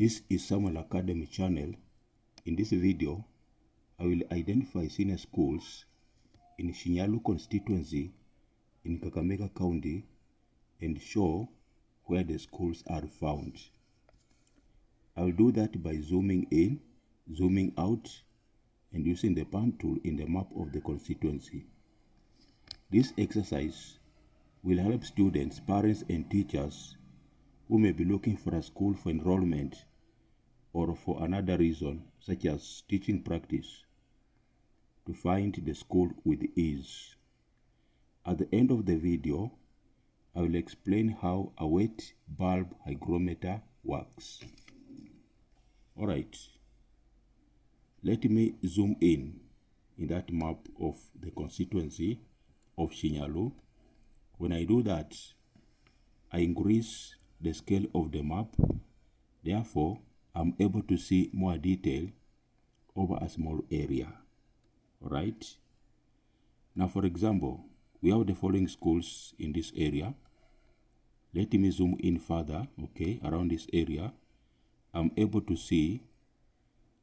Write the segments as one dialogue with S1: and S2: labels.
S1: This is Samuel Academy channel. In this video, I will identify senior schools in Shinyalu Constituency in Kakamega County and show where the schools are found. I will do that by zooming in, zooming out, and using the pan tool in the map of the constituency. This exercise will help students, parents, and teachers who may be looking for a school for enrollment or for another reason, such as teaching practice, to find the school with ease. At the end of the video, I will explain how a wet bulb hygrometer works. Alright, let me zoom in that map of the constituency of Shinyalu. When I do that, I increase the scale of the map. Therefore, I'm able to see more detail over a small area. Alright. Now, for example, we have the following schools in this area. Let me zoom in further, okay, around this area. I'm able to see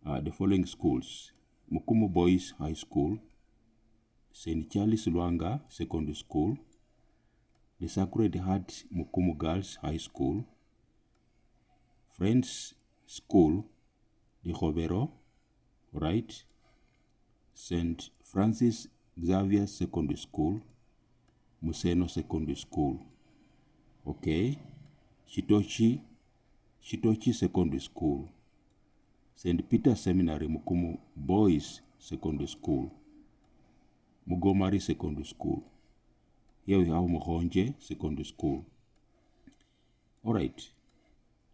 S1: the following schools: Mukumu Boys High School, St. Charles Luanga Secondary School, the Sacred Heart Mukumu Girls High School, Friends School, the Hobero, right? St. Francis Xavier Secondary School, Museno Secondary School, okay? Shitochi Secondary School, St. Peter Seminary Mukumu Boys Secondary School, Mugomari Secondary School. Here we have Mohonje Secondary School. Alright,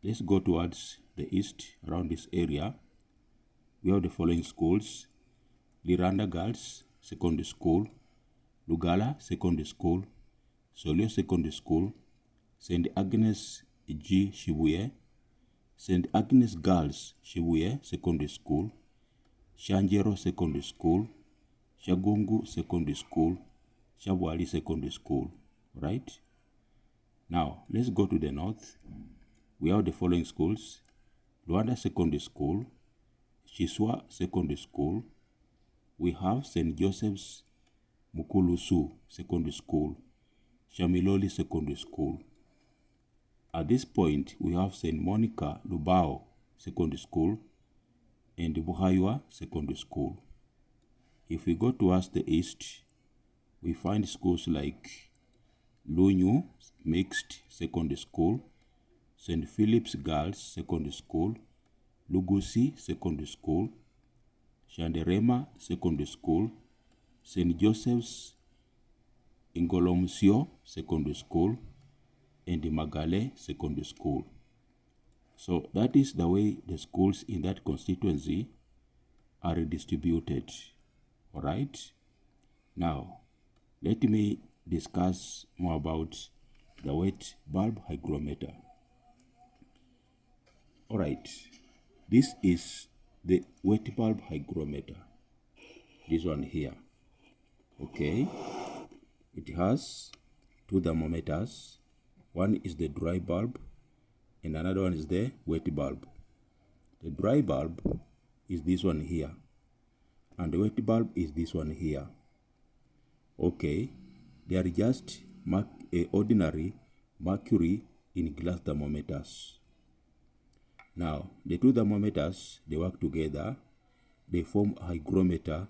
S1: let's go towards the east around this area. We have the following schools: Liranda Girls Secondary School, Lugala Secondary School, Solio Secondary School, St. Agnes G. Shibuye, St. Agnes Girls Shibuye Secondary School, Shanjero Secondary School, Shagungu Secondary School, Shabwali Secondary School. Right? Now, let's go to the north. We have the following schools: Luanda Secondary School, Shiswa Secondary School. We have St. Joseph's Mukulusu Secondary School, Shamiloli Secondary School. At this point, we have St. Monica Lubao Secondary School and Buhaywa Secondary School. If we go towards the east, we find schools like Lunyu Mixed Secondary School, St. Philip's Girls Secondary School, Lugusi Secondary School, Shanderema Secondary School, St. Joseph's Ingolomsio Secondary School, and the Magale Secondary School. So that is the way the schools in that constituency are distributed. Alright? Now, let me discuss more about the wet bulb hygrometer. Alright, this is the wet bulb hygrometer. This one here. Okay, it has two thermometers. One is the dry bulb and another one is the wet bulb. The dry bulb is this one here and the wet bulb is this one here. Okay, they are just ordinary mercury in glass thermometers. Now, the two thermometers, they work together. They form a hygrometer,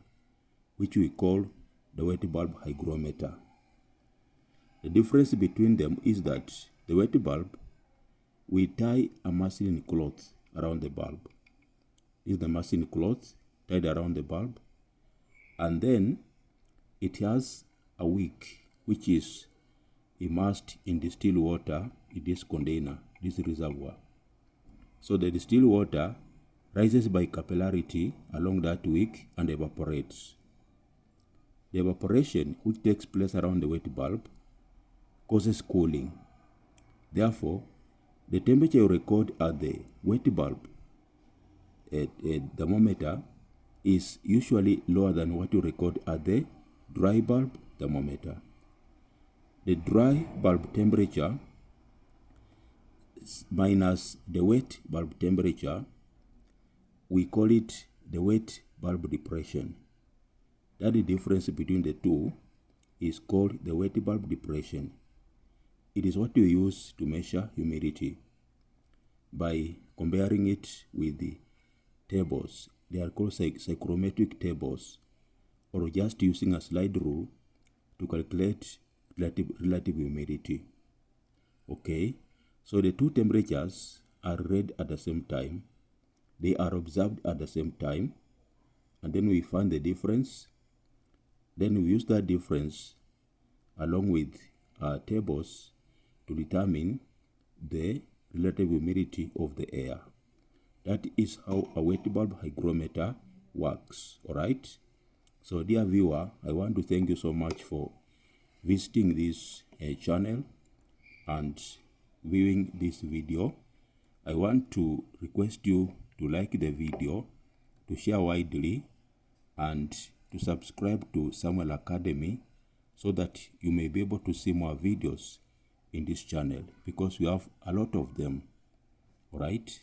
S1: which we call the wet bulb hygrometer. The difference between them is that the wet bulb, we tie a muslin cloth around the bulb. This is the muslin cloth tied around the bulb. And then it has a wick, which is immersed in distilled water in this container, this reservoir. So the distilled water rises by capillarity along that wick and evaporates. The evaporation, which takes place around the wet bulb, causes cooling. Therefore, the temperature you record at the wet bulb thermometer is usually lower than what you record at the dry bulb thermometer. The dry bulb temperature minus the wet bulb temperature, we call it the wet bulb depression. That the difference between the two is called the wet bulb depression. It is what you use to measure humidity by comparing it with the tables. They are called psychrometric tables, or just using a slide rule to calculate relative humidity. Okay, so the two temperatures are read at the same time. They are observed at the same time, and then we find the difference. Then we use that difference along with tables to determine the relative humidity of the air. That is how a wet bulb hygrometer works. All right. So dear viewer, I want to thank you so much for visiting this channel and viewing this video. I want to request you to like the video, to share widely, and to subscribe to Samuel Academy so that you may be able to see more videos in this channel, because we have a lot of them. All right.